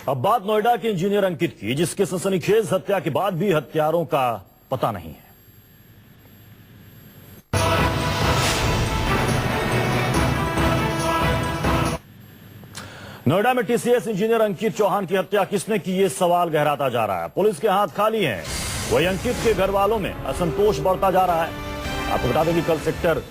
अब बात नोएडा के इंजीनियर अंकित की, जिसके सनसनीखेज हत्या के बाद भी हत्यारों का पता नहीं है। नोएडा में टीसीएस इंजीनियर अंकित चौहान की हत्या किसने की, ये सवाल गहराता जा रहा है। पुलिस के हाथ खाली हैं। वही अंकित के घर वालों में असंतोष बढ़ता जा रहा है। आपको बता दें कि कल सेक्टर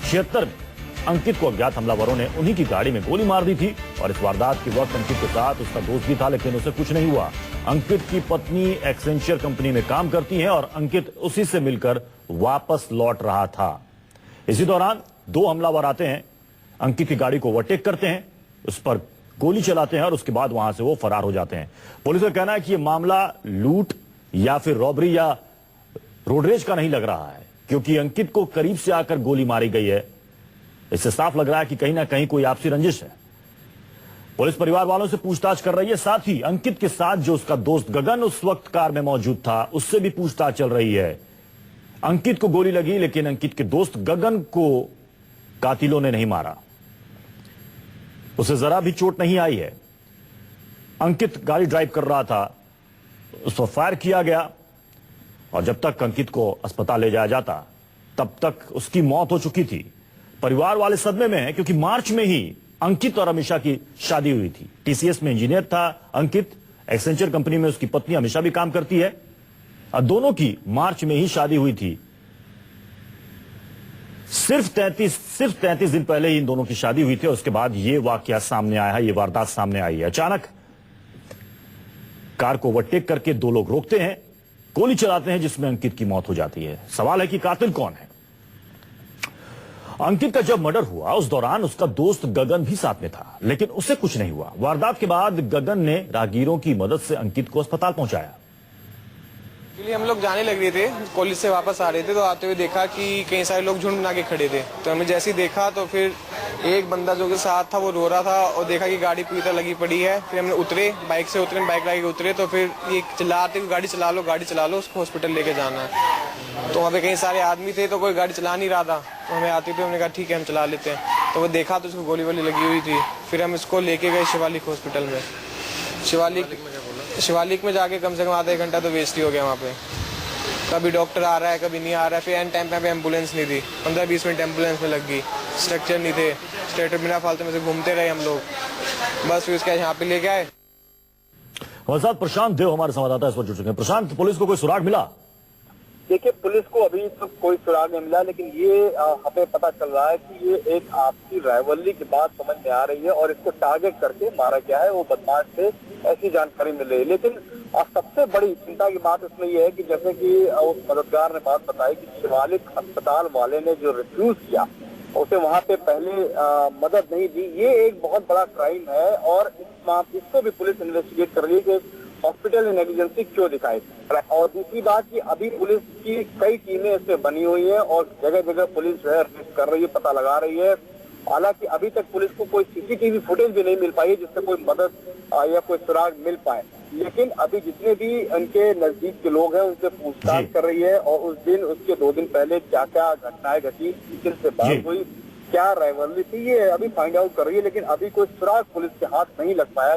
76 में अंकित को अज्ञात हमलावरों ने उन्हीं की गाड़ी में गोली मार दी थी और इस वारदात के वक्त अंकित के साथ उसका दोस्त भी था, लेकिन उसे कुछ नहीं हुआ। अंकित की पत्नी एक्सेंचर कंपनी में काम करती है और अंकित उसी से मिलकर वापस लौट रहा था। इसी दौरान दो हमलावर आते हैं, अंकित की गाड़ी को ओवरटेक करते हैं, उस पर गोली चलाते हैं और उसके बाद वहां से वो फरार हो जाते हैं। पुलिस का कहना है कि यह मामला लूट या फिर रॉबरी या रोडरेज का नहीं लग रहा है, क्योंकि अंकित को करीब से आकर गोली मारी गई है। इससे साफ लग रहा है कि कहीं ना कहीं कोई आपसी रंजिश है। पुलिस परिवार वालों से पूछताछ कर रही है, साथ ही अंकित के साथ जो उसका दोस्त गगन उस वक्त कार में मौजूद था उससे भी पूछताछ चल रही है। अंकित को गोली लगी, लेकिन अंकित के दोस्त गगन को कातिलों ने नहीं मारा, उसे जरा भी चोट नहीं आई है। अंकित गाड़ी ड्राइव कर रहा था, उस पर फायर किया गया और जब तक अंकित को अस्पताल ले जाया जाता तब तक उसकी मौत हो चुकी थी। परिवार वाले सदमे में हैं, क्योंकि मार्च में ही अंकित और अमीषा की शादी हुई थी। टीसीएस में इंजीनियर था अंकित, एक्सेंचर कंपनी में उसकी पत्नी अमीषा भी काम करती है और दोनों की मार्च में ही शादी हुई थी। सिर्फ 33 दिन पहले ही इन दोनों की शादी हुई थी और उसके बाद ये वाकया सामने आया है, ये वारदात सामने आई है। अचानक कार को ओवरटेक करके दो लोग रोकते हैं, गोली चलाते हैं, जिसमें अंकित की मौत हो जाती है। सवाल है कि कातिल कौन है। अंकित का जब मर्डर हुआ उस दौरान उसका दोस्त गगन भी साथ में था, लेकिन उसे कुछ नहीं हुआ। वारदात के बाद गगन ने राहगीरों की मदद से अंकित को अस्पताल पहुंचाया। हम लोग जाने लग रहे थे, कॉलेज से वापस आ रहे थे, तो आते हुए देखा कि कई सारे लोग झुंड बना के खड़े थे। तो हमें जैसे ही देखा तो फिर एक बंदा जो के साथ था वो रो रहा था और देखा कि गाड़ी पूरी तरह लगी पड़ी है। फिर हमने उतरे, बाइक से उतरे, बाइक लाके उतरे तो फिर ये चिल्लाते गाड़ी चला लो, उसको हॉस्पिटल लेके जाना है। तो वहाँ पे कई सारे आदमी थे, तो कोई गाड़ी चला नहीं रहा था, तो हमें आते थे, हमने कहा ठीक है हम चला लेते हैं। तो वो देखा तो उसको गोली वोली लगी हुई थी। फिर हम इसको लेके गए शिवालिक हॉस्पिटल में। शिवालिक में जाके कम से कम आधा एक घंटा तो वेस्ट ही हो गया वहाँ पे। कभी डॉक्टर आ रहा है, कभी नहीं आ रहा है। फिर एंड टाइम पे एम्बुलेंस नहीं थी, 15-20 मिनट एम्बुलेंस में लग गई। स्ट्रक्चर नहीं थे, स्ट्रेटर बिना फालतू में से घूमते रहे हम लोग। बस फिर उसके यहाँ पे लेके आए। हमारे साथ प्रशांत देव हमारे संवाददाता इस वक्त जुड़ चुके हैं। प्रशांत, पुलिस को कोई सुराग मिला? देखिए, पुलिस को अभी तक कोई सुराग नहीं मिला, लेकिन ये हमें पता चल रहा है कि ये एक आपसी राइवलरी की बात समझ में आ रही है और इसको टारगेट करके मारा गया है, वो बदमाश से, ऐसी जानकारी मिल रही है। लेकिन सबसे बड़ी चिंता की बात इसमें यह है कि जैसे कि उस मददगार ने बात बताई कि शिवालिक अस्पताल वाले ने जो रिफ्यूज किया, उसे वहां पे पहले मदद नहीं दी, ये एक बहुत बड़ा क्राइम है और इसको भी पुलिस इन्वेस्टिगेट कर रही है कि हॉस्पिटल ने नेग्लिजेंसी क्यों दिखाई। और दूसरी बात कि अभी पुलिस की कई टीमें इसमें बनी हुई हैं और जगह जगह पुलिस जो है अरेस्ट कर रही है, पता लगा रही है। हालांकि अभी तक पुलिस को कोई सीसीटीवी फुटेज भी नहीं मिल पाई है जिससे कोई मदद या कोई सुराग मिल पाए। लेकिन अभी जितने भी उनके नजदीक के लोग हैं उनसे पूछताछ कर रही है और उस दिन, उसके 2 दिन पहले क्या क्या घटनाएं घटी, किससे बात हुई, क्या राइवलरी थी, ये अभी फाइंड आउट कर रही है। लेकिन अभी कोई सुराग पुलिस के हाथ नहीं लग पाया।